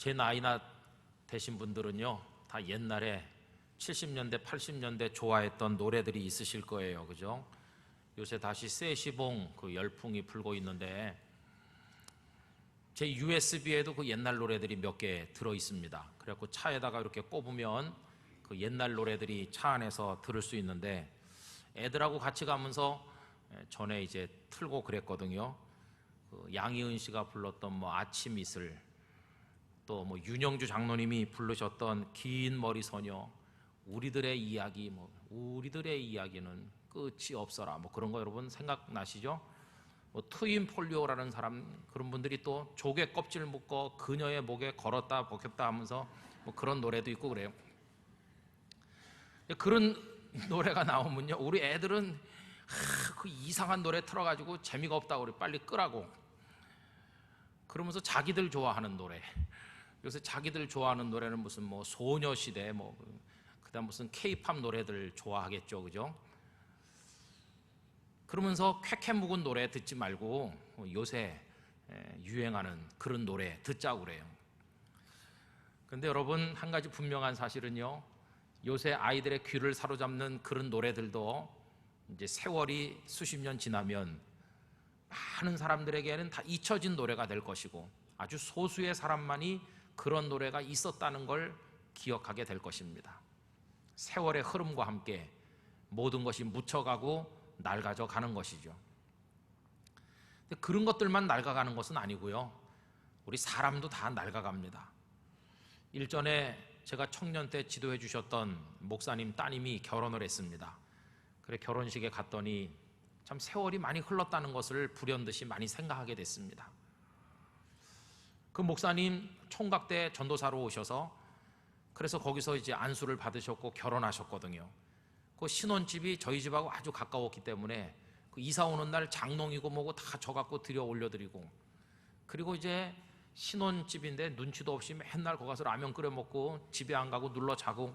제 나이나 되신 분들은요, 다 옛날에 70년대, 80년대 좋아했던 노래들이 있으실 거예요. 그죠? 요새 다시 세시봉 그 열풍이 불고 있는데, 제 USB에도 그 옛날 노래들이 몇 개 들어 있습니다. 그래갖고 차에다가 이렇게 꼽으면 그 옛날 노래들이 차 안에서 들을 수 있는데, 애들하고 같이 가면서 전에 이제 틀고 그랬거든요. 그 양희은 씨가 불렀던 뭐 아침 이슬, 또 뭐 윤영주 장로님이 부르셨던 긴 머리 소녀, 우리들의 이야기, 뭐 우리들의 이야기는 끝이 없어라, 뭐 그런 거 여러분 생각나시죠? 뭐 트윈 폴리오라는 사람, 그런 분들이 또 조개 껍질 묶어 그녀의 목에 걸었다 벗겼다 하면서 뭐 그런 노래도 있고 그래요. 그런 노래가 나오면요, 우리 애들은 그 이상한 노래 틀어가지고 재미가 없다고 그래, 빨리 끄라고. 그러면서 자기들 좋아하는 노래, 요새 자기들 좋아하는 노래는 무슨 뭐 소녀시대, 뭐 그다음 무슨 K-팝 노래들 좋아하겠죠, 그죠? 그러면서 쾌쾌 묵은 노래 듣지 말고 요새 유행하는 그런 노래 듣자고 그래요. 근데 여러분, 한 가지 분명한 사실은요, 요새 아이들의 귀를 사로잡는 그런 노래들도 이제 세월이 수십 년 지나면 많은 사람들에게는 다 잊혀진 노래가 될 것이고, 아주 소수의 사람만이 그런 노래가 있었다는 걸 기억하게 될 것입니다. 세월의 흐름과 함께 모든 것이 묻혀가고 낡아져 가는 것이죠. 근데 그런 것들만 낡아가는 것은 아니고요, 우리 사람도 다 낡아갑니다. 일전에 제가 청년 때 지도해 주셨던 목사님 따님이 결혼을 했습니다. 그래 결혼식에 갔더니 참 세월이 많이 흘렀다는 것을 불현듯이 많이 생각하게 됐습니다. 그 목사님 총각대 전도사로 오셔서, 그래서 거기서 이제 안수를 받으셨고 결혼하셨거든요. 그 신혼집이 저희 집하고 아주 가까웠기 때문에 그 이사 오는 날 장롱이고 뭐고 다 저 갖고 들여 올려드리고, 그리고 이제 신혼집인데 눈치도 없이 맨날 거기 가서 라면 끓여 먹고 집에 안 가고 눌러 자고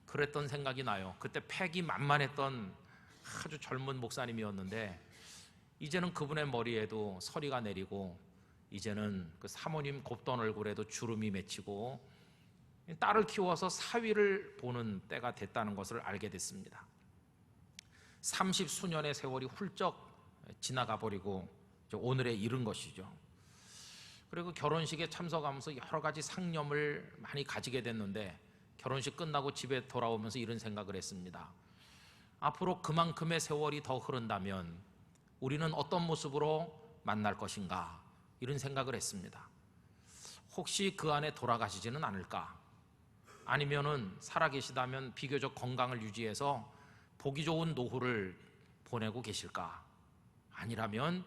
그랬던 생각이 나요. 그때 패기 만만했던 아주 젊은 목사님이었는데, 이제는 그분의 머리에도 서리가 내리고, 이제는 그 사모님 곱던 얼굴에도 주름이 맺히고 딸을 키워서 사위를 보는 때가 됐다는 것을 알게 됐습니다. 30수년의 세월이 훌쩍 지나가 버리고 오늘에 이른 것이죠. 그리고 결혼식에 참석하면서 여러 가지 상념을 많이 가지게 됐는데, 결혼식 끝나고 집에 돌아오면서 이런 생각을 했습니다. 앞으로 그만큼의 세월이 더 흐른다면 우리는 어떤 모습으로 만날 것인가, 이런 생각을 했습니다. 혹시 그 안에 돌아가시지는 않을까? 아니면은 살아계시다면 비교적 건강을 유지해서 보기 좋은 노후를 보내고 계실까? 아니라면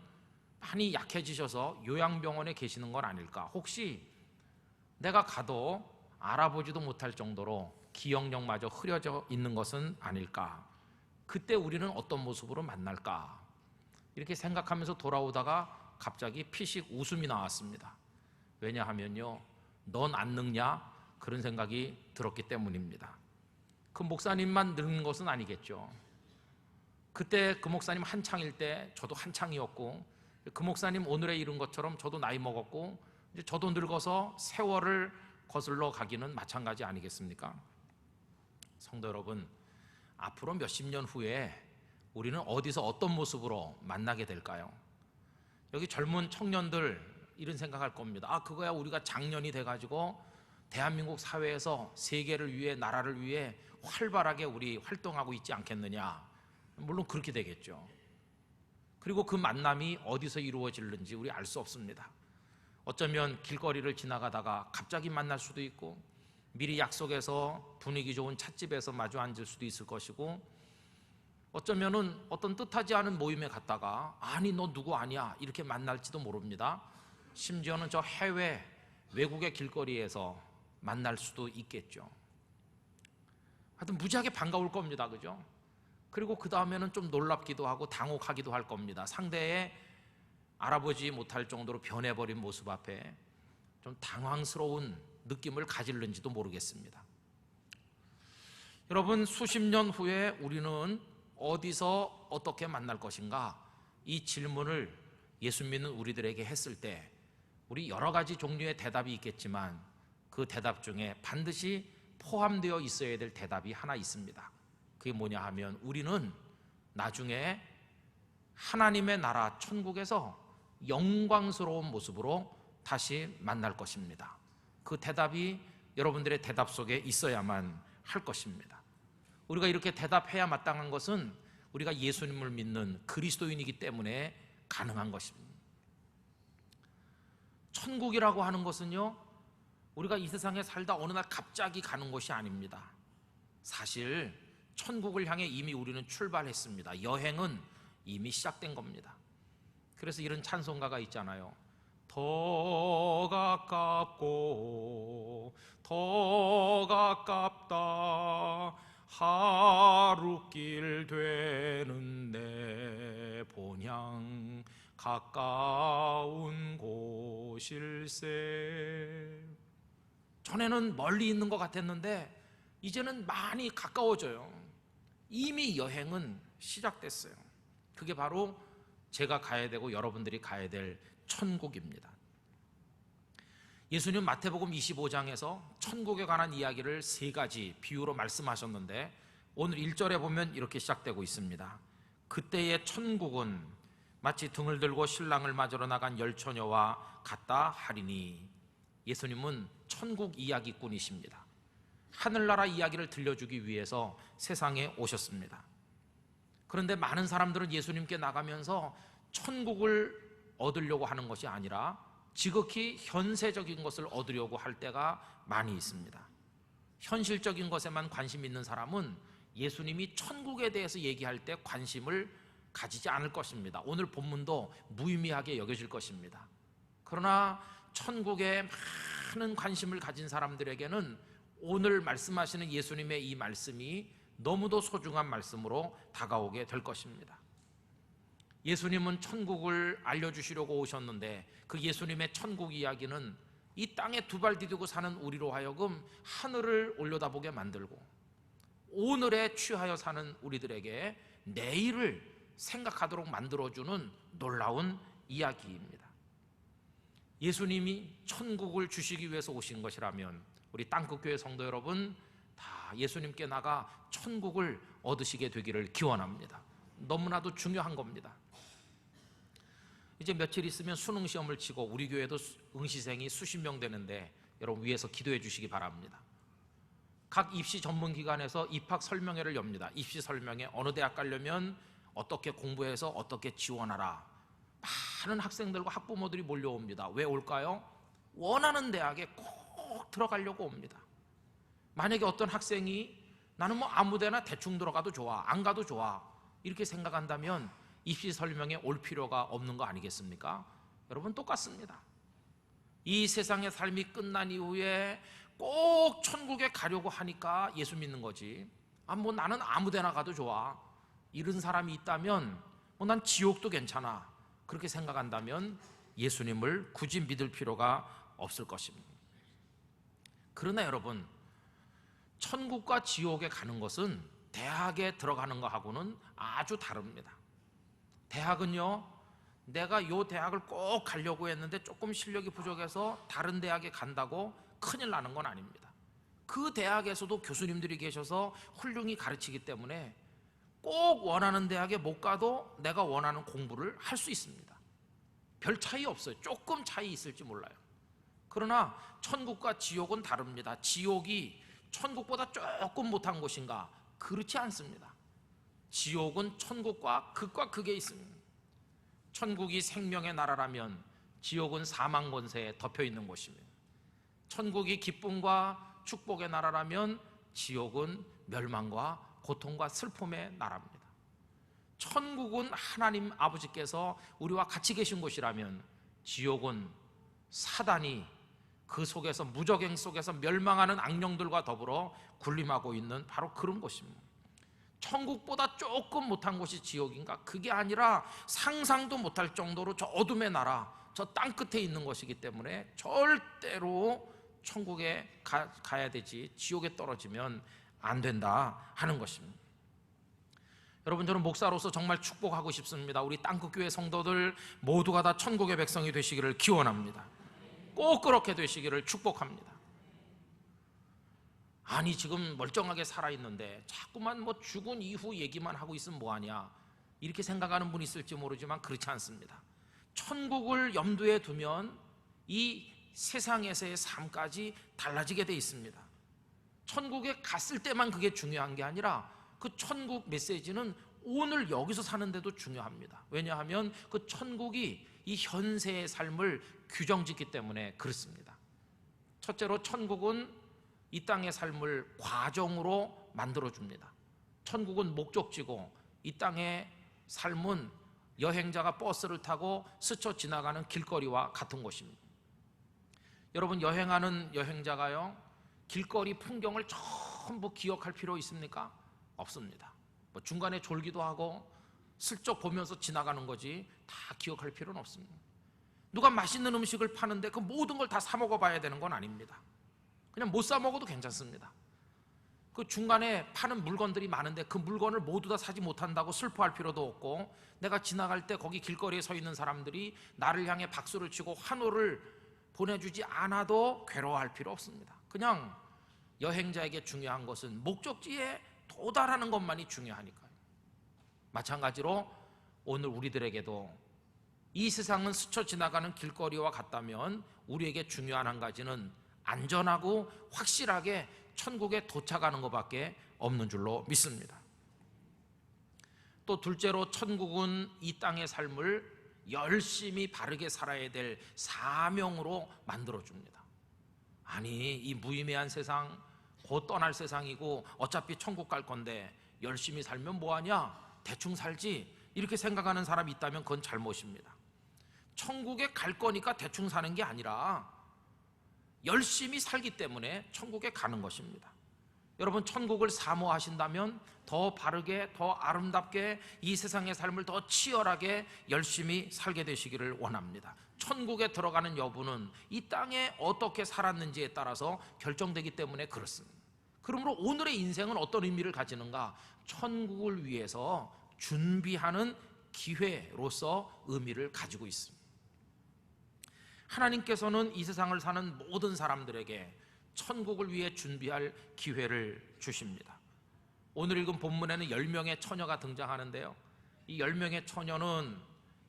많이 약해지셔서 요양병원에 계시는 건 아닐까? 혹시 내가 가도 알아보지도 못할 정도로 기억력마저 흐려져 있는 것은 아닐까? 그때 우리는 어떤 모습으로 만날까? 이렇게 생각하면서 돌아오다가 갑자기 피식 웃음이 나왔습니다. 왜냐하면요, 넌 안 늙냐? 그런 생각이 들었기 때문입니다. 그 목사님만 늙는 것은 아니겠죠. 그때 그 목사님 한창일 때 저도 한창이었고, 그 목사님 오늘에 이른 것처럼 저도 나이 먹었고, 이제 저도 늙어서 세월을 거슬러 가기는 마찬가지 아니겠습니까? 성도 여러분, 앞으로 몇십 년 후에 우리는 어디서 어떤 모습으로 만나게 될까요? 여기 젊은 청년들 이런 생각할 겁니다. 아, 그거야 우리가 장년이 돼가지고 대한민국 사회에서 세계를 위해, 나라를 위해 활발하게 우리 활동하고 있지 않겠느냐. 물론 그렇게 되겠죠. 그리고 그 만남이 어디서 이루어질는지 우리 알 수 없습니다. 어쩌면 길거리를 지나가다가 갑자기 만날 수도 있고, 미리 약속해서 분위기 좋은 찻집에서 마주 앉을 수도 있을 것이고, 어쩌면은 어떤 뜻하지 않은 모임에 갔다가 아니 너 누구 아니야 이렇게 만날지도 모릅니다. 심지어는 저 해외 외국의 길거리에서 만날 수도 있겠죠. 하여튼 무지하게 반가울 겁니다. 그죠? 그리고 그 다음에는 좀 놀랍기도 하고 당혹하기도 할 겁니다. 상대의 알아보지 못할 정도로 변해버린 모습 앞에 좀 당황스러운 느낌을 가질는지도 모르겠습니다. 여러분, 수십 년 후에 우리는 어디서 어떻게 만날 것인가? 이 질문을 예수 믿는 우리들에게 했을 때 우리 여러 가지 종류의 대답이 있겠지만, 그 대답 중에 반드시 포함되어 있어야 될 대답이 하나 있습니다. 그게 뭐냐 하면 우리는 나중에 하나님의 나라 천국에서 영광스러운 모습으로 다시 만날 것입니다. 그 대답이 여러분들의 대답 속에 있어야만 할 것입니다. 우리가 이렇게 대답해야 마땅한 것은 우리가 예수님을 믿는 그리스도인이기 때문에 가능한 것입니다. 천국이라고 하는 것은요, 우리가 이 세상에 살다 어느 날 갑자기 가는 것이 아닙니다. 사실 천국을 향해 이미 우리는 출발했습니다. 여행은 이미 시작된 겁니다. 그래서 이런 찬송가가 있잖아요. 더 가깝고 더 가깝다 하루길 되는 내 본향 가까운 곳일세. 전에는 멀리 있는 것 같았는데 이제는 많이 가까워져요. 이미 여행은 시작됐어요. 그게 바로 제가 가야 되고 여러분들이 가야 될 천국입니다. 예수님 마태복음 25장에서 천국에 관한 이야기를 세 가지 비유로 말씀하셨는데 오늘 1절에 보면 이렇게 시작되고 있습니다. 그때의 천국은 마치 등을 들고 신랑을 맞으러 나간 열처녀와 같다 하리니. 예수님은 천국 이야기꾼이십니다. 하늘나라 이야기를 들려주기 위해서 세상에 오셨습니다. 그런데 많은 사람들은 예수님께 나가면서 천국을 얻으려고 하는 것이 아니라 지극히 현세적인 것을 얻으려고 할 때가 많이 있습니다. 현실적인 것에만 관심 있는 사람은 예수님이 천국에 대해서 얘기할 때 관심을 가지지 않을 것입니다. 오늘 본문도 무의미하게 여겨질 것입니다. 그러나 천국에 많은 관심을 가진 사람들에게는 오늘 말씀하시는 예수님의 이 말씀이 너무도 소중한 말씀으로 다가오게 될 것입니다. 예수님은 천국을 알려주시려고 오셨는데 그 예수님의 천국 이야기는 이 땅에 두 발 디디고 사는 우리로 하여금 하늘을 올려다보게 만들고 오늘에 취하여 사는 우리들에게 내일을 생각하도록 만들어주는 놀라운 이야기입니다. 예수님이 천국을 주시기 위해서 오신 것이라면 우리 땅끝교회 성도 여러분 다 예수님께 나가 천국을 얻으시게 되기를 기원합니다. 너무나도 중요한 겁니다. 이제 며칠 있으면 수능 시험을 치고 우리 교회도 응시생이 수십 명 되는데 여러분 위해서 기도해 주시기 바랍니다. 각 입시 전문기관에서 입학 설명회를 엽니다. 입시 설명회 어느 대학 가려면 어떻게 공부해서 어떻게 지원하라. 많은 학생들과 학부모들이 몰려옵니다. 왜 올까요? 원하는 대학에 꼭 들어가려고 옵니다. 만약에 어떤 학생이 나는 뭐 아무데나 대충 들어가도 좋아, 안 가도 좋아 이렇게 생각한다면 입시 설명에 올 필요가 없는 거 아니겠습니까? 여러분 똑같습니다. 이 세상의 삶이 끝난 이후에 꼭 천국에 가려고 하니까 예수 믿는 거지. 뭐 나는 아무데나 가도 좋아. 이런 사람이 있다면 난 지옥도 괜찮아. 그렇게 생각한다면 예수님을 굳이 믿을 필요가 없을 것입니다. 그러나 여러분, 천국과 지옥에 가는 것은 대학에 들어가는 것하고는 아주 다릅니다. 대학은요, 내가 요 대학을 꼭 가려고 했는데 조금 실력이 부족해서 다른 대학에 간다고 큰일 나는 건 아닙니다. 그 대학에서도 교수님들이 계셔서 훌륭히 가르치기 때문에 꼭 원하는 대학에 못 가도 내가 원하는 공부를 할 수 있습니다. 별 차이 없어요. 조금 차이 있을지 몰라요. 그러나 천국과 지옥은 다릅니다. 지옥이 천국보다 조금 못한 곳인가? 그렇지 않습니다. 지옥은 천국과 극과 극에 있습니다. 천국이 생명의 나라라면 지옥은 사망 권세에 덮여 있는 곳입니다. 천국이 기쁨과 축복의 나라라면 지옥은 멸망과 고통과 슬픔의 나라입니다. 천국은 하나님 아버지께서 우리와 같이 계신 곳이라면 지옥은 사단이 그 속에서 무적행 속에서 멸망하는 악령들과 더불어 군림하고 있는 바로 그런 곳입니다. 천국보다 조금 못한 곳이 지옥인가? 그게 아니라 상상도 못할 정도로 저 어둠의 나라, 저 땅끝에 있는 것이기 때문에 절대로 천국에 가야 되지 지옥에 떨어지면 안 된다 하는 것입니다. 여러분, 저는 목사로서 정말 축복하고 싶습니다. 우리 땅끝교회 성도들 모두가 다 천국의 백성이 되시기를 기원합니다. 꼭 그렇게 되시기를 축복합니다. 아니 지금 멀쩡하게 살아있는데 자꾸만 뭐 죽은 이후 얘기만 하고 있으면 뭐하냐, 이렇게 생각하는 분이 있을지 모르지만 그렇지 않습니다. 천국을 염두에 두면 이 세상에서의 삶까지 달라지게 돼 있습니다. 천국에 갔을 때만 그게 중요한 게 아니라 그 천국 메시지는 오늘 여기서 사는데도 중요합니다. 왜냐하면 그 천국이 이 현세의 삶을 규정짓기 때문에 그렇습니다. 첫째로 천국은 이 땅의 삶을 과정으로 만들어줍니다. 천국은 목적지고 이 땅의 삶은 여행자가 버스를 타고 스쳐 지나가는 길거리와 같은 곳입니다. 여러분, 여행하는 여행자가요, 길거리 풍경을 전부 기억할 필요 있습니까? 없습니다. 뭐 중간에 졸기도 하고 슬쩍 보면서 지나가는 거지 다 기억할 필요는 없습니다. 누가 맛있는 음식을 파는데 그 모든 걸 다 사 먹어봐야 되는 건 아닙니다. 그냥 못 사 먹어도 괜찮습니다. 그 중간에 파는 물건들이 많은데 그 물건을 모두 다 사지 못한다고 슬퍼할 필요도 없고, 내가 지나갈 때 거기 길거리에 서 있는 사람들이 나를 향해 박수를 치고 환호를 보내주지 않아도 괴로워할 필요 없습니다. 그냥 여행자에게 중요한 것은 목적지에 도달하는 것만이 중요하니까요. 마찬가지로 오늘 우리들에게도 이 세상은 스쳐 지나가는 길거리와 같다면 우리에게 중요한 한 가지는 안전하고 확실하게 천국에 도착하는 것밖에 없는 줄로 믿습니다. 또 둘째로, 천국은 이 땅의 삶을 열심히 바르게 살아야 될 사명으로 만들어줍니다. 아니, 이 무의미한 세상, 곧 떠날 세상이고 어차피 천국 갈 건데 열심히 살면 뭐하냐, 대충 살지, 이렇게 생각하는 사람이 있다면 그건 잘못입니다. 천국에 갈 거니까 대충 사는 게 아니라 열심히 살기 때문에 천국에 가는 것입니다. 여러분, 천국을 사모하신다면 더 바르게, 더 아름답게, 이 세상의 삶을 더 치열하게 열심히 살게 되시기를 원합니다. 천국에 들어가는 여부는 이 땅에 어떻게 살았는지에 따라서 결정되기 때문에 그렇습니다. 그러므로 오늘의 인생은 어떤 의미를 가지는가? 천국을 위해서 준비하는 기회로서 의미를 가지고 있습니다. 하나님께서는 이 세상을 사는 모든 사람들에게 천국을 위해 준비할 기회를 주십니다. 오늘 읽은 본문에는 10명의 처녀가 등장하는데요, 이 10명의 처녀는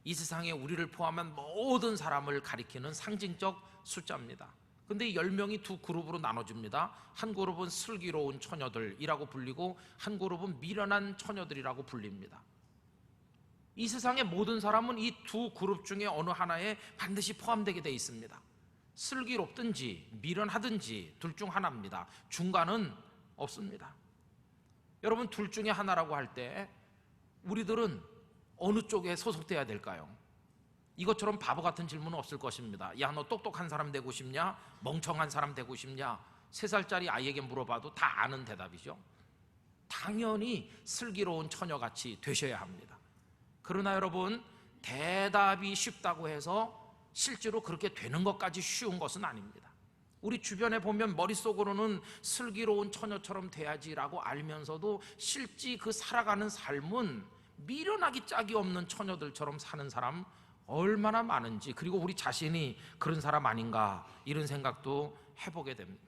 이 세상에 우리를 포함한 모든 사람을 가리키는 상징적 숫자입니다. 근데 이 10명이 두 그룹으로 나눠집니다. 한 그룹은 슬기로운 처녀들이라고 불리고 한 그룹은 미련한 처녀들이라고 불립니다. 이 세상의 모든 사람은 이 두 그룹 중에 어느 하나에 반드시 포함되게 되어 있습니다. 슬기롭든지 미련하든지 둘 중 하나입니다. 중간은 없습니다. 여러분, 둘 중에 하나라고 할 때 우리들은 어느 쪽에 소속돼야 될까요? 이것처럼 바보 같은 질문은 없을 것입니다. 야, 너 똑똑한 사람 되고 싶냐? 멍청한 사람 되고 싶냐? 3살짜리 아이에게 물어봐도 다 아는 대답이죠. 당연히 슬기로운 처녀같이 되셔야 합니다. 그러나 여러분, 대답이 쉽다고 해서 실제로 그렇게 되는 것까지 쉬운 것은 아닙니다. 우리 주변에 보면 머릿속으로는 슬기로운 처녀처럼 돼야지라고 알면서도 실제 그 살아가는 삶은 미련하기 짝이 없는 처녀들처럼 사는 사람 얼마나 많은지, 그리고 우리 자신이 그런 사람 아닌가, 이런 생각도 해보게 됩니다.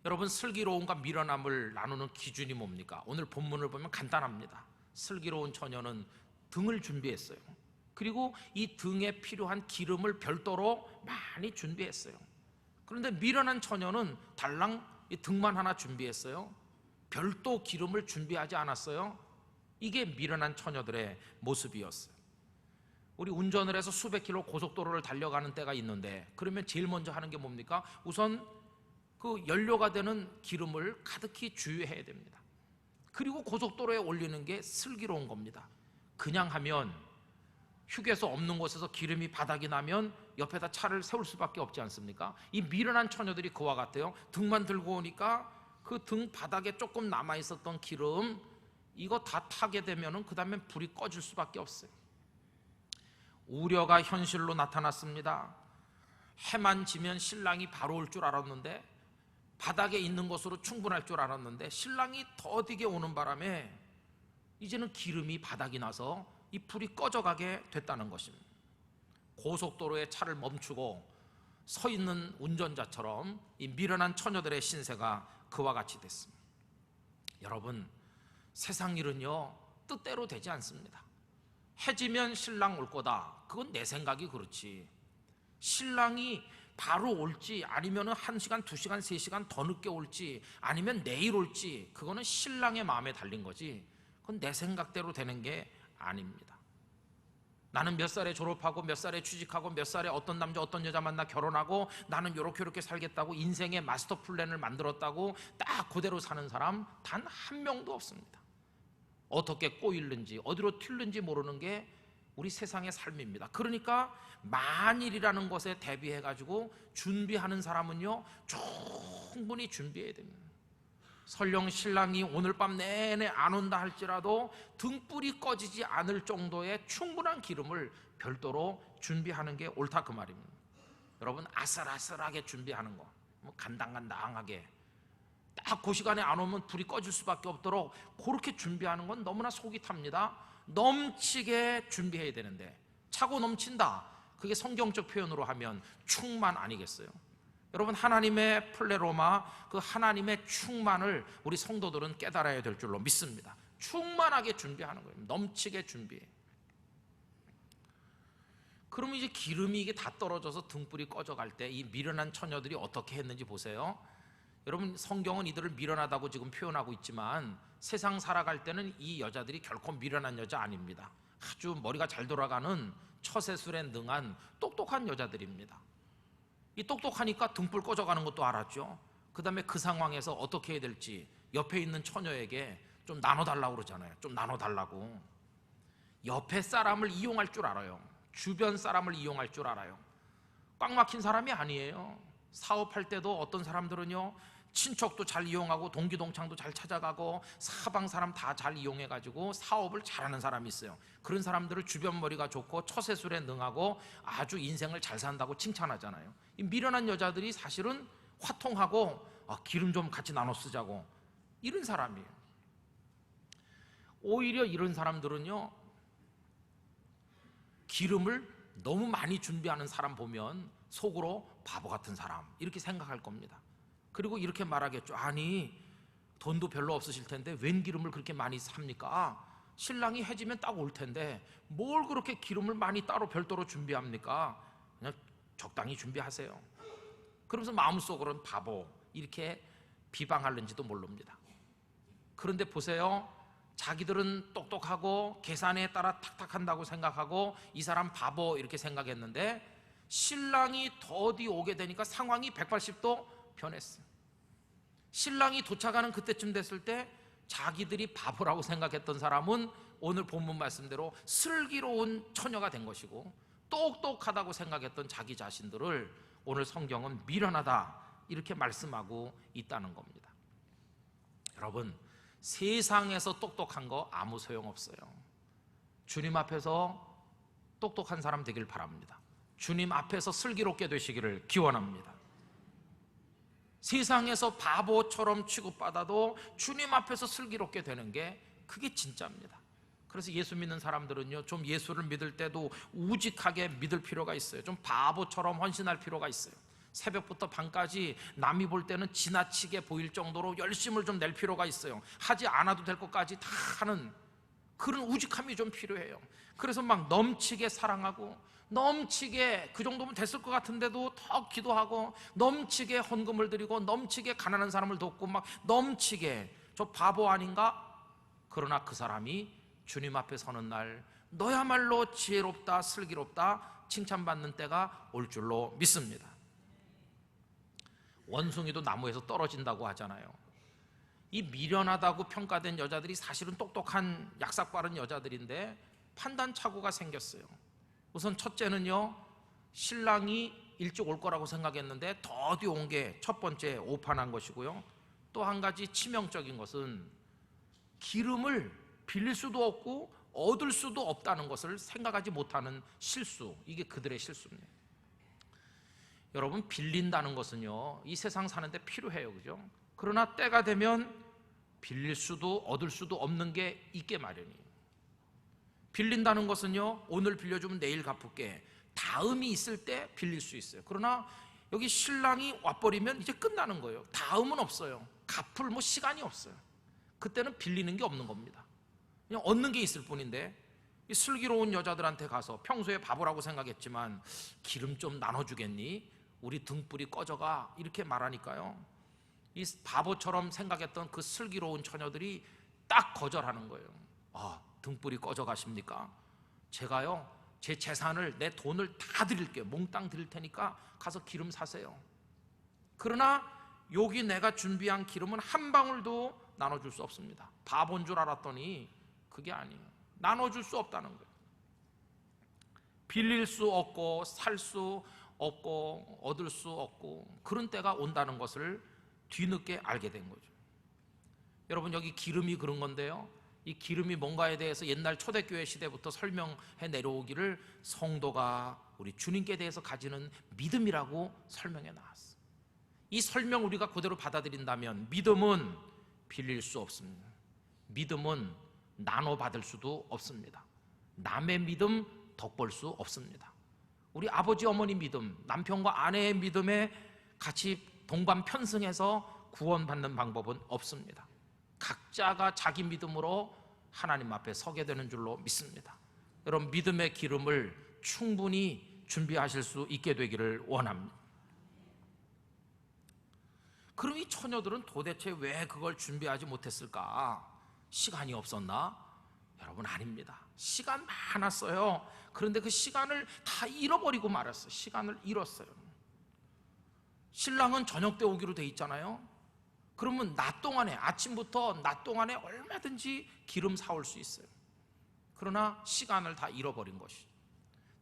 여러분, 슬기로움과 미련함을 나누는 기준이 뭡니까? 오늘 본문을 보면 간단합니다. 슬기로운 처녀는 등을 준비했어요. 그리고 이 등에 필요한 기름을 별도로 많이 준비했어요. 그런데 미련한 처녀는 달랑 이 등만 하나 준비했어요. 별도 기름을 준비하지 않았어요. 이게 미련한 처녀들의 모습이었어요. 우리 운전을 해서 수백 킬로 고속도로를 달려가는 때가 있는데, 그러면 제일 먼저 하는 게 뭡니까? 우선 그 연료가 되는 기름을 가득히 주유해야 됩니다. 그리고 고속도로에 올리는 게 슬기로운 겁니다. 그냥 하면 휴게소 없는 곳에서 기름이 바닥이 나면 옆에다 차를 세울 수밖에 없지 않습니까? 이 미련한 처녀들이 그와 같아요. 등만 들고 오니까 그 등 바닥에 조금 남아 있었던 기름, 이거 다 타게 되면은 그 다음에 불이 꺼질 수밖에 없어요. 우려가 현실로 나타났습니다. 해만 지면 신랑이 바로 올 줄 알았는데, 바닥에 있는 것으로 충분할 줄 알았는데, 신랑이 더디게 오는 바람에 이제는 기름이 바닥이 나서 이 불이 꺼져가게 됐다는 것입니다. 고속도로에 차를 멈추고 서 있는 운전자처럼 이 미련한 처녀들의 신세가 그와 같이 됐습니다. 여러분, 세상 일은요 뜻대로 되지 않습니다. 해지면 신랑 올 거다, 그건 내 생각이 그렇지. 신랑이 바로 올지 아니면 1시간, 2시간, 3시간 더 늦게 올지 아니면 내일 올지, 그거는 신랑의 마음에 달린 거지, 그건 내 생각대로 되는 게 아닙니다. 나는 몇 살에 졸업하고 몇 살에 취직하고 몇 살에 어떤 남자 어떤 여자 만나 결혼하고 나는 요렇게 살겠다고 인생의 마스터 플랜을 만들었다고 딱 그대로 사는 사람 단 한 명도 없습니다. 어떻게 꼬이는지 어디로 튈는지 모르는 게 우리 세상의 삶입니다. 그러니까 만일이라는 것에 대비해가지고 준비하는 사람은요 충분히 준비해야 됩니다. 설령 신랑이 오늘 밤 내내 안 온다 할지라도 등불이 꺼지지 않을 정도의 충분한 기름을 별도로 준비하는 게 옳다, 그 말입니다. 여러분, 아슬아슬하게 준비하는 거, 간당간당하게 딱 그 시간에 안 오면 불이 꺼질 수밖에 없도록 그렇게 준비하는 건 너무나 속이 탑니다. 넘치게 준비해야 되는데 차고 넘친다, 그게 성경적 표현으로 하면 충만 아니겠어요? 여러분, 하나님의 플레로마, 그 하나님의 충만을 우리 성도들은 깨달아야 될 줄로 믿습니다. 충만하게 준비하는 거예요. 넘치게 준비해. 그러면 이제 기름이 이게 다 떨어져서 등불이 꺼져갈 때 이 미련한 처녀들이 어떻게 했는지 보세요. 여러분, 성경은 이들을 미련하다고 지금 표현하고 있지만 세상 살아갈 때는 이 여자들이 결코 미련한 여자 아닙니다. 아주 머리가 잘 돌아가는 처세술에 능한 똑똑한 여자들입니다. 이 똑똑하니까 등불 꺼져가는 것도 알았죠. 그 다음에 그 상황에서 어떻게 해야 될지 옆에 있는 처녀에게 좀 나눠달라고 그러잖아요. 좀 나눠달라고. 옆에 사람을 이용할 줄 알아요. 주변 사람을 이용할 줄 알아요. 꽉 막힌 사람이 아니에요. 사업할 때도 어떤 사람들은요 친척도 잘 이용하고 동기동창도 잘 찾아가고 사방 사람 다 잘 이용해가지고 사업을 잘하는 사람이 있어요. 그런 사람들을 주변 머리가 좋고 처세술에 능하고 아주 인생을 잘 산다고 칭찬하잖아요. 이 미련한 여자들이 사실은 화통하고 기름 좀 같이 나눠 쓰자고 이런 사람이에요. 오히려 이런 사람들은요 기름을 너무 많이 준비하는 사람 보면 속으로 바보 같은 사람 이렇게 생각할 겁니다. 그리고 이렇게 말하겠죠. 아니, 돈도 별로 없으실 텐데 웬 기름을 그렇게 많이 삽니까? 신랑이 해지면 딱 올 텐데 뭘 그렇게 기름을 많이 따로 별도로 준비합니까? 그냥 적당히 준비하세요. 그러면서 마음속으로는 바보 이렇게 비방하는지도 모릅니다. 그런데 보세요, 자기들은 똑똑하고 계산에 따라 탁탁한다고 생각하고 이 사람 바보 이렇게 생각했는데 신랑이 더디 오게 되니까 상황이 180도 변했어요. 신랑이 도착하는 그때쯤 됐을 때 자기들이 바보라고 생각했던 사람은 오늘 본문 말씀대로 슬기로운 처녀가 된 것이고, 똑똑하다고 생각했던 자기 자신들을 오늘 성경은 미련하다 이렇게 말씀하고 있다는 겁니다. 여러분, 세상에서 똑똑한 거 아무 소용없어요. 주님 앞에서 똑똑한 사람 되길 바랍니다. 주님 앞에서 슬기롭게 되시기를 기원합니다. 세상에서 바보처럼 취급받아도 주님 앞에서 슬기롭게 되는 게 그게 진짜입니다. 그래서 예수 믿는 사람들은요 좀 예수를 믿을 때도 우직하게 믿을 필요가 있어요. 좀 바보처럼 헌신할 필요가 있어요. 새벽부터 밤까지 남이 볼 때는 지나치게 보일 정도로 열심을 좀 낼 필요가 있어요. 하지 않아도 될 것까지 다 하는 그런 우직함이 좀 필요해요. 그래서 막 넘치게 사랑하고 넘치게 그 정도면 됐을 것 같은데도 더 기도하고 넘치게 헌금을 드리고 넘치게 가난한 사람을 돕고 막 넘치게, 저 바보 아닌가? 그러나 그 사람이 주님 앞에 서는 날 너야말로 지혜롭다 슬기롭다 칭찬받는 때가 올 줄로 믿습니다. 원숭이도 나무에서 떨어진다고 하잖아요. 이 미련하다고 평가된 여자들이 사실은 똑똑한 약삭 빠른 여자들인데 판단착오가 생겼어요. 우선 첫째는요, 신랑이 일찍 올 거라고 생각했는데 더디 온 게 첫 번째 오판한 것이고요. 또 한 가지 치명적인 것은 기름을 빌릴 수도 없고 얻을 수도 없다는 것을 생각하지 못하는 실수, 이게 그들의 실수입니다. 여러분, 빌린다는 것은요 이 세상 사는데 필요해요, 그죠? 그러나 때가 되면 빌릴 수도 얻을 수도 없는 게 있게 마련이에요. 빌린다는 것은요 오늘 빌려주면 내일 갚을게, 다음이 있을 때 빌릴 수 있어요. 그러나 여기 신랑이 와버리면 이제 끝나는 거예요. 다음은 없어요. 갚을 시간이 없어요. 그때는 빌리는 게 없는 겁니다. 그냥 얻는 게 있을 뿐인데, 이 슬기로운 여자들한테 가서 평소에 바보라고 생각했지만 기름 좀 나눠주겠니? 우리 등불이 꺼져가, 이렇게 말하니까요, 이 바보처럼 생각했던 그 슬기로운 처녀들이 딱 거절하는 거예요. 등불이 꺼져 가십니까? 제가요, 제 재산을, 내 돈을 다 드릴게요. 몽땅 드릴 테니까 가서 기름 사세요. 그러나 여기 내가 준비한 기름은 한 방울도 나눠줄 수 없습니다. 바본 줄 알았더니 그게 아니에요. 나눠줄 수 없다는 거예요. 빌릴 수 없고 살 수 없고 얻을 수 없고 그런 때가 온다는 것을 뒤늦게 알게 된 거죠. 여러분, 여기 기름이 그런 건데요, 이 기름이 뭔가에 대해서 옛날 초대교회 시대부터 설명해 내려오기를 성도가 우리 주님께 대해서 가지는 믿음이라고 설명해 나왔어요. 이 설명 우리가 그대로 받아들인다면 믿음은 빌릴 수 없습니다. 믿음은 나눠받을 수도 없습니다. 남의 믿음 덕볼 수 없습니다. 우리 아버지 어머니 믿음, 남편과 아내의 믿음에 같이 동반 편승해서 구원받는 방법은 없습니다. 각자가 자기 믿음으로 하나님 앞에 서게 되는 줄로 믿습니다. 여러분, 믿음의 기름을 충분히 준비하실 수 있게 되기를 원합니다. 그럼 이 처녀들은 도대체 왜 그걸 준비하지 못했을까? 시간이 없었나? 여러분, 아닙니다. 시간 많았어요. 그런데 그 시간을 다 잃어버리고 말았어요. 시간을 잃었어요. 신랑은 저녁 때 오기로 돼 있잖아요. 그러면 낮 동안에, 아침부터 낮 동안에 얼마든지 기름 사올 수 있어요. 그러나 시간을 다 잃어버린 것이죠.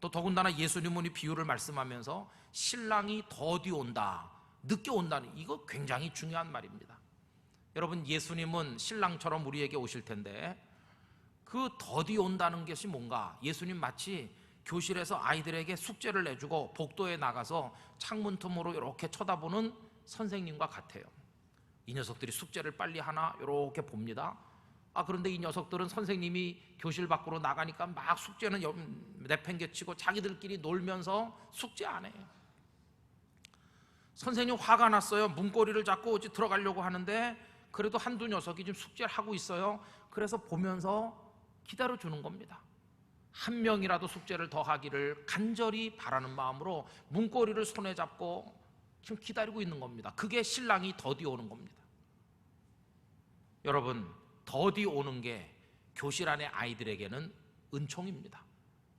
또 더군다나 예수님은 이 비유를 말씀하면서 신랑이 더디 온다, 늦게 온다는, 이거 굉장히 중요한 말입니다. 여러분, 예수님은 신랑처럼 우리에게 오실 텐데 그 더디 온다는 것이 뭔가? 예수님 마치 교실에서 아이들에게 숙제를 내주고 복도에 나가서 창문 틈으로 이렇게 쳐다보는 선생님과 같아요. 이 녀석들이 숙제를 빨리 하나 이렇게 봅니다. 그런데 이 녀석들은 선생님이 교실 밖으로 나가니까 막 숙제는 내팽개치고 자기들끼리 놀면서 숙제 안 해요. 선생님 화가 났어요. 문고리를 잡고 어디 들어가려고 하는데 그래도 한두 녀석이 지금 숙제를 하고 있어요. 그래서 보면서 기다려주는 겁니다. 한 명이라도 숙제를 더 하기를 간절히 바라는 마음으로 문고리를 손에 잡고 지금 기다리고 있는 겁니다. 그게 신랑이 더디 오는 겁니다. 여러분, 더디 오는 게 교실 안의 아이들에게는 은총입니다.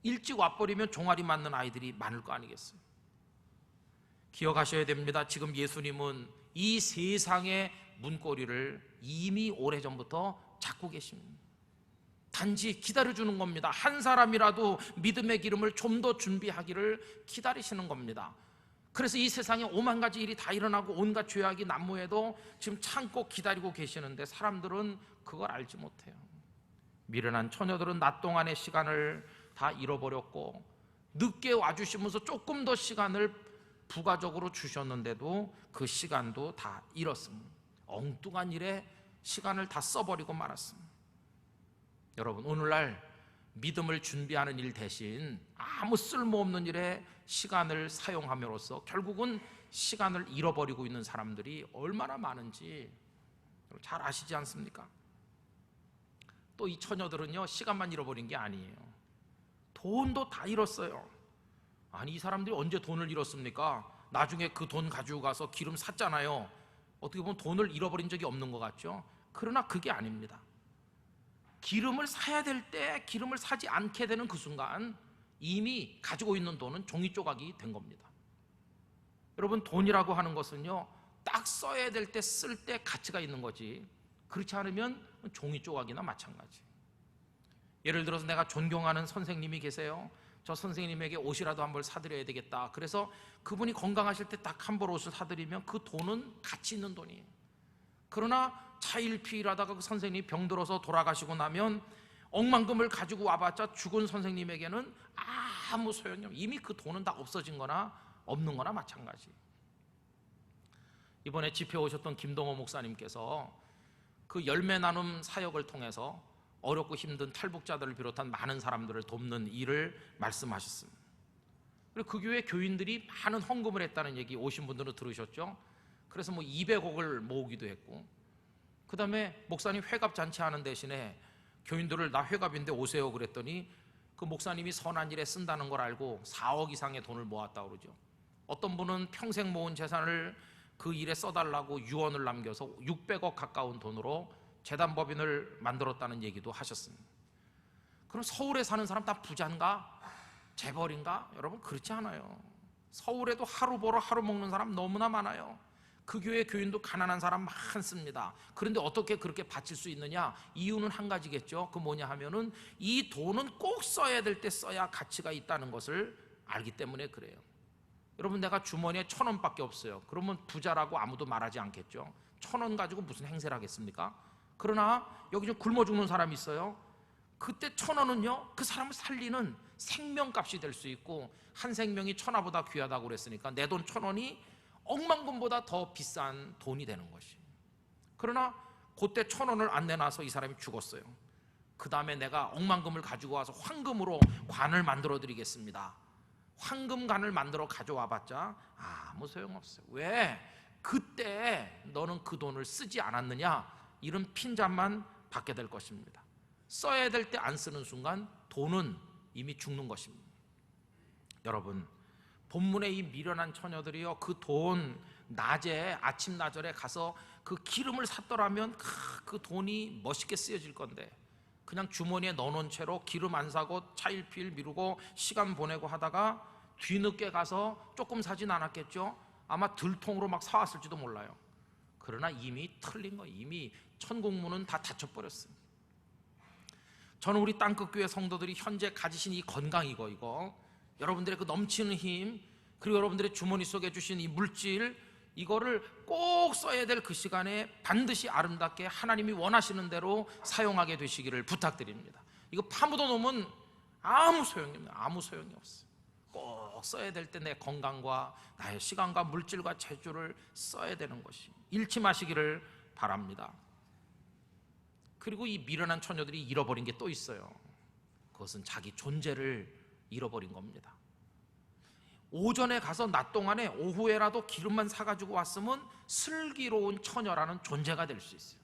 일찍 와버리면 종아리 맞는 아이들이 많을 거 아니겠어요? 기억하셔야 됩니다. 지금 예수님은 이 세상의 문고리를 이미 오래전부터 잡고 계십니다. 단지 기다려주는 겁니다. 한 사람이라도 믿음의 기름을 좀 더 준비하기를 기다리시는 겁니다. 그래서 이 세상에 오만 가지 일이 다 일어나고 온갖 죄악이 난무해도 지금 참고 기다리고 계시는데 사람들은 그걸 알지 못해요. 미련한 처녀들은 낮 동안의 시간을 다 잃어버렸고 늦게 와주시면서 조금 더 시간을 부가적으로 주셨는데도 그 시간도 다 잃었습니다. 엉뚱한 일에 시간을 다 써버리고 말았습니다. 여러분, 오늘날 믿음을 준비하는 일 대신 아무 쓸모없는 일에 시간을 사용함으로써 결국은 시간을 잃어버리고 있는 사람들이 얼마나 많은지 잘 아시지 않습니까? 또 이 처녀들은요, 시간만 잃어버린 게 아니에요. 돈도 다 잃었어요. 아니, 이 사람들이 언제 돈을 잃었습니까? 나중에 그 돈 가지고 가서 기름 샀잖아요. 어떻게 보면 돈을 잃어버린 적이 없는 것 같죠? 그러나 그게 아닙니다. 기름을 사야 될 때 기름을 사지 않게 되는 그 순간 이미 가지고 있는 돈은 종이 조각이 된 겁니다. 여러분, 돈이라고 하는 것은요, 딱 써야 될 때 쓸 때 가치가 있는 거지, 그렇지 않으면 종이 조각이나 마찬가지. 예를 들어서 내가 존경하는 선생님이 계세요. 저 선생님에게 옷이라도 한 벌 사드려야 되겠다. 그래서 그분이 건강하실 때 딱 한 벌 옷을 사드리면 그 돈은 가치 있는 돈이에요. 그러나 차일피일하다가 그 선생님이 병들어서 돌아가시고 나면 억만금을 가지고 와봤자 죽은 선생님에게는 아무 소용이 없어요. 이미 그 돈은 다 없어진 거나 없는 거나 마찬가지. 이번에 집회 오셨던 김동호 목사님께서 그 열매 나눔 사역을 통해서 어렵고 힘든 탈북자들을 비롯한 많은 사람들을 돕는 일을 말씀하셨습니다. 그리고 그 교회 교인들이 많은 헌금을 했다는 얘기 오신 분들은 들으셨죠? 그래서 뭐 200억을 모으기도 했고, 그 다음에 목사님 회갑 잔치 하는 대신에 교인들을 나 회갑인데 오세요 그랬더니 그 목사님이 선한 일에 쓴다는 걸 알고 4억 이상의 돈을 모았다고 그러죠. 어떤 분은 평생 모은 재산을 그 일에 써달라고 유언을 남겨서 600억 가까운 돈으로 재단법인을 만들었다는 얘기도 하셨습니다. 그럼 서울에 사는 사람 다 부자인가? 재벌인가? 여러분 그렇지 않아요. 서울에도 하루 벌어 하루 먹는 사람 너무나 많아요. 그 교회 교인도 가난한 사람 많습니다. 그런데 어떻게 그렇게 바칠 수 있느냐? 이유는 한 가지겠죠. 그 뭐냐 하면은 이 돈은 꼭 써야 될 때 써야 가치가 있다는 것을 알기 때문에 그래요. 여러분 내가 주머니에 1,000원밖에 없어요. 그러면 부자라고 아무도 말하지 않겠죠. 1,000원 가지고 무슨 행세를 하겠습니까? 그러나 여기 좀 굶어 죽는 사람이 있어요. 그때 1,000원은요 그 사람을 살리는 생명값이 될 수 있고, 한 생명이 천하보다 귀하다고 그랬으니까 내 돈 1,000원이 억만금보다 더 비싼 돈이 되는 것이. 그러나 그때 1,000원을 안 내놔서 이 사람이 죽었어요. 그 다음에 내가 억만금을 가지고 와서 황금으로 관을 만들어 드리겠습니다. 황금관을 만들어 가져와 봤자 아무 소용없어요. 왜? 그때 너는 그 돈을 쓰지 않았느냐? 이런 핀잔만 받게 될 것입니다. 써야 될 때 안 쓰는 순간 돈은 이미 죽는 것입니다. 여러분 본문의 이 미련한 처녀들이요 그 돈 낮에 아침 나절에 가서 그 기름을 샀더라면 그 돈이 멋있게 쓰여질 건데 그냥 주머니에 넣어놓은 채로 기름 안 사고 차일피일 미루고 시간 보내고 하다가 뒤늦게 가서 조금 사진 않았겠죠? 아마 들통으로 막 사왔을지도 몰라요. 그러나 이미 틀린 거예요. 이미 천국문은 다 닫혀버렸어요. 저는 우리 땅끝교회 성도들이 현재 가지신 이 건강 이거 여러분들의 그 넘치는 힘, 그리고 여러분들의 주머니 속에 주신 이 물질, 이거를 꼭 써야 될 그 시간에 반드시 아름답게 하나님이 원하시는 대로 사용하게 되시기를 부탁드립니다. 이거 파묻어 놓으면 아무 소용이 없어요. 아무 소용이 없어요. 꼭 써야 될 때 내 건강과 나의 시간과 물질과 재주를 써야 되는 것이, 잃지 마시기를 바랍니다. 그리고 이 미련한 처녀들이 잃어버린 게 또 있어요. 그것은 자기 존재를 잃어버린 겁니다. 오전에 가서 낮 동안에 오후에라도 기름만 사가지고 왔으면 슬기로운 처녀라는 존재가 될 수 있어요.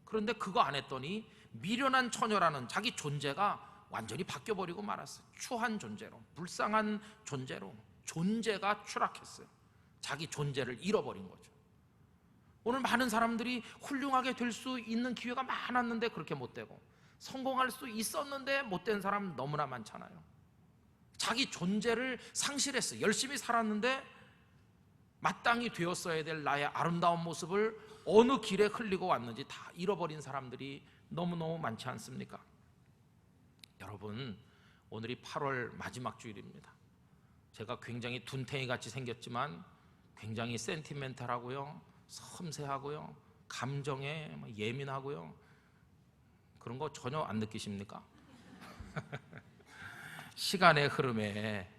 그런데 그거 안 했더니 미련한 처녀라는 자기 존재가 완전히 바뀌어버리고 말았어요. 추한 존재로, 불쌍한 존재로 존재가 추락했어요. 자기 존재를 잃어버린 거죠. 오늘 많은 사람들이 훌륭하게 될 수 있는 기회가 많았는데 그렇게 못 되고, 성공할 수 있었는데 못 된 사람 너무나 많잖아요. 자기 존재를 상실했어요. 열심히 살았는데 마땅히 되었어야 될 나의 아름다운 모습을 어느 길에 흘리고 왔는지 다 잃어버린 사람들이 너무너무 많지 않습니까? 여러분 오늘이 8월 마지막 주일입니다. 제가 굉장히 둔탱이 같이 생겼지만 굉장히 센티멘탈하고요, 섬세하고요, 감정에 예민하고요, 그런 거 전혀 안 느끼십니까? 시간의 흐름에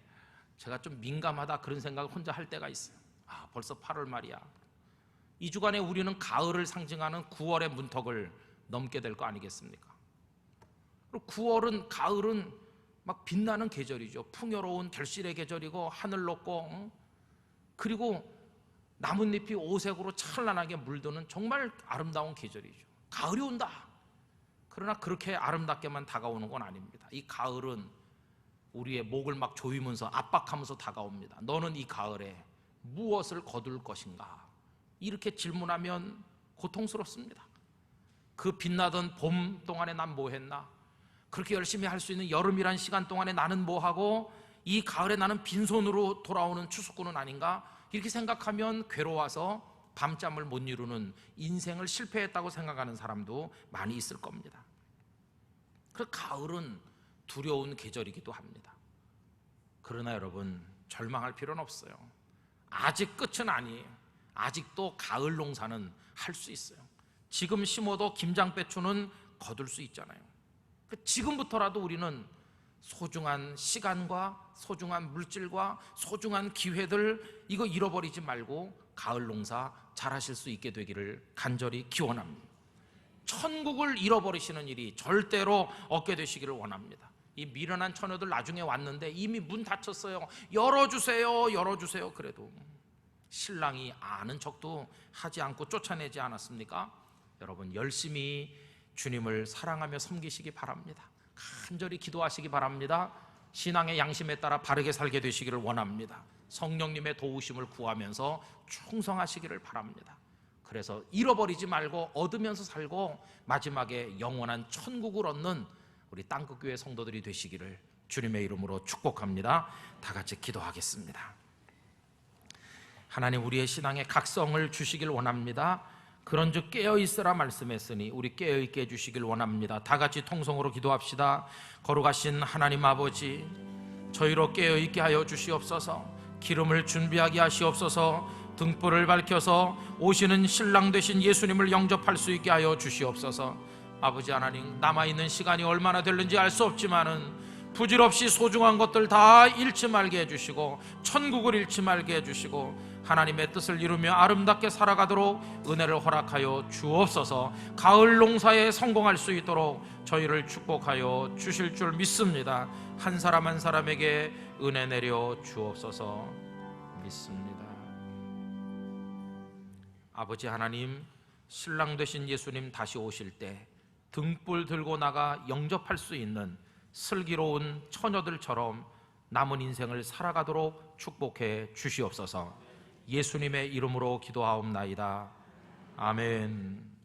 제가 좀 민감하다 그런 생각을 혼자 할 때가 있어요. 벌써 8월 말이야. 이 주간에 우리는 가을을 상징하는 9월의 문턱을 넘게 될 거 아니겠습니까? 그리고 9월은, 가을은 막 빛나는 계절이죠. 풍요로운 결실의 계절이고 하늘 높고, 그리고 나뭇잎이 오색으로 찬란하게 물드는 정말 아름다운 계절이죠. 가을이 온다. 그러나 그렇게 아름답게만 다가오는 건 아닙니다. 이 가을은 우리의 목을 막 조이면서 압박하면서 다가옵니다. 너는 이 가을에 무엇을 거둘 것인가? 이렇게 질문하면 고통스럽습니다. 그 빛나던 봄 동안에 난 뭐 했나? 그렇게 열심히 할 수 있는 여름이란 시간 동안에 나는 뭐 하고, 이 가을에 나는 빈손으로 돌아오는 추수꾼은 아닌가? 이렇게 생각하면 괴로워서 밤잠을 못 이루는, 인생을 실패했다고 생각하는 사람도 많이 있을 겁니다. 그 가을은 두려운 계절이기도 합니다. 그러나 여러분 절망할 필요는 없어요. 아직 끝은 아니에요. 아직도 가을 농사는 할 수 있어요. 지금 심어도 김장배추는 거둘 수 있잖아요. 지금부터라도 우리는 소중한 시간과 소중한 물질과 소중한 기회들, 이거 잃어버리지 말고 가을 농사 잘하실 수 있게 되기를 간절히 기원합니다. 천국을 잃어버리시는 일이 절대로 없게 되시기를 원합니다. 이 미련한 처녀들 나중에 왔는데 이미 문 닫혔어요. 열어주세요, 열어주세요. 그래도 신랑이 아는 척도 하지 않고 쫓아내지 않았습니까? 여러분, 열심히 주님을 사랑하며 섬기시기 바랍니다. 간절히 기도하시기 바랍니다. 신앙의 양심에 따라 바르게 살게 되시기를 원합니다. 성령님의 도우심을 구하면서 충성하시기를 바랍니다. 그래서 잃어버리지 말고 얻으면서 살고 마지막에 영원한 천국을 얻는 우리 땅끝교회 성도들이 되시기를 주님의 이름으로 축복합니다. 다 같이 기도하겠습니다. 하나님, 우리의 신앙에 각성을 주시길 원합니다. 그런즉 깨어있으라 말씀했으니 우리 깨어있게 해주시길 원합니다. 다 같이 통성으로 기도합시다. 거룩하신 하나님 아버지, 저희로 깨어있게 하여 주시옵소서. 기름을 준비하게 하시옵소서. 등불을 밝혀서 오시는 신랑 되신 예수님을 영접할 수 있게 하여 주시옵소서. 아버지 하나님, 남아있는 시간이 얼마나 될는지 알 수 없지만은 부질없이 소중한 것들 다 잃지 말게 해주시고 천국을 잃지 말게 해주시고 하나님의 뜻을 이루며 아름답게 살아가도록 은혜를 허락하여 주옵소서. 가을 농사에 성공할 수 있도록 저희를 축복하여 주실 줄 믿습니다. 한 사람 한 사람에게 은혜 내려 주옵소서 믿습니다. 아버지 하나님, 신랑 되신 예수님 다시 오실 때 등불 들고 나가 영접할 수 있는 슬기로운 처녀들처럼 남은 인생을 살아가도록 축복해 주시옵소서. 예수님의 이름으로 기도하옵나이다. 아멘.